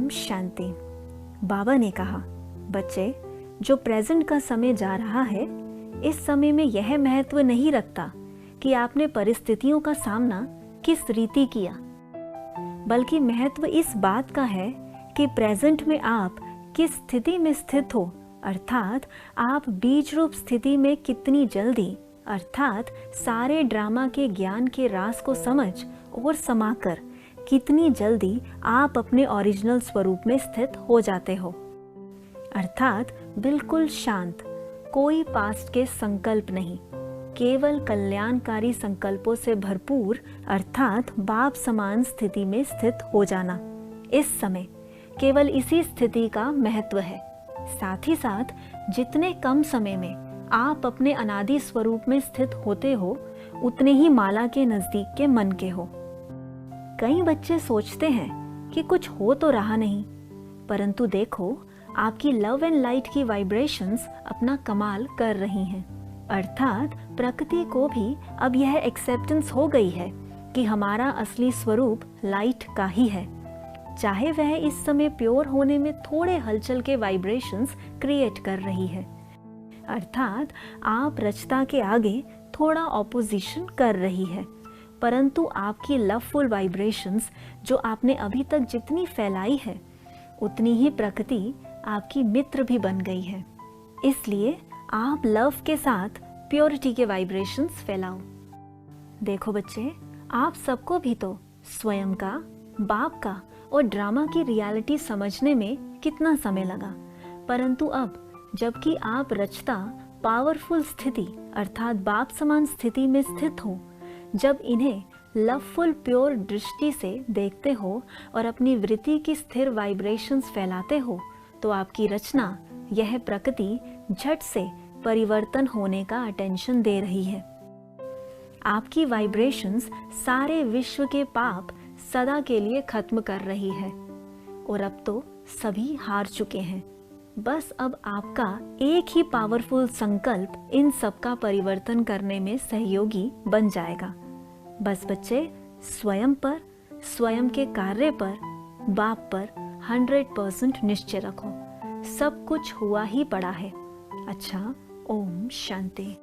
ओम शांति। बाबा ने कहा, बच्चे, जो प्रेजेंट का समय जा रहा है, इस समय में यह महत्व नहीं रखता कि आपने परिस्थितियों का सामना किस रीति किया, बल्कि महत्व इस बात का है कि प्रेजेंट में आप किस स्थिति में स्थित हो, अर्थात आप बीज रूप स्थिति में कितनी जल्दी, अर्थात सारे ड्रामा के ज्ञान के राज को समझ और समाकर कितनी जल्दी आप अपने ओरिजिनल स्वरूप में स्थित हो जाते हो, अर्थात बिल्कुल शांत, कोई पास्ट के संकल्प नहीं, केवल कल्याणकारी संकल्पों से भरपूर, अर्थात बाप समान स्थिति में स्थित हो जाना। इस समय केवल इसी स्थिति का महत्व है। साथ ही साथ जितने कम समय में आप अपने अनादि स्वरूप में स्थित होते हो, उतने ही माला के नजदीक के मन के हो। कई बच्चे सोचते हैं कि कुछ हो तो रहा नहीं, परंतु देखो, आपकी लव एंड लाइट की वाइब्रेशंस अपना कमाल कर रही हैं, अर्थात प्रकृति को भी अब यह एक्सेप्टेंस हो गई है कि हमारा असली स्वरूप लाइट का ही है, चाहे वह इस समय प्योर होने में थोड़े हलचल के वाइब्रेशंस क्रिएट कर रही है, अर्थात आप रचता के आगे थोड़ा ऑपोजिशन कर रही है, परंतु आपकी लवफुल वाइब्रेशंस जो आपने अभी तक जितनी फैलाई है, उतनी ही प्रकृति आपकी मित्र भी बन गई है। इसलिए आप लव के साथ प्योरिटी के वाइब्रेशंस फैलाओ। देखो बच्चे, आप सबको भी तो स्वयं का, बाप का और ड्रामा की रियलिटी समझने में कितना समय लगा, परंतु अब जबकि आप रचता पावरफुल स्थिति अर्थात बाप समान स्थिति में स्थित हो, जब इन्हें लवफुल प्योर दृष्टि से देखते हो और अपनी वृत्ति की स्थिर वाइब्रेशंस फैलाते हो, तो आपकी रचना, यह प्रकृति झट से परिवर्तन होने का अटेंशन दे रही है। आपकी वाइब्रेशंस सारे विश्व के पाप सदा के लिए खत्म कर रही है, और अब तो सभी हार चुके हैं। बस अब आपका एक ही पावरफुल संकल्प इन सब का परिवर्तन करने में सहयोगी बन जाएगा। बस बच्चे, स्वयं पर, स्वयं के कार्य पर, बाप पर 100% निश्चय रखो। सब कुछ हुआ ही पड़ा है। अच्छा, ओम शांति।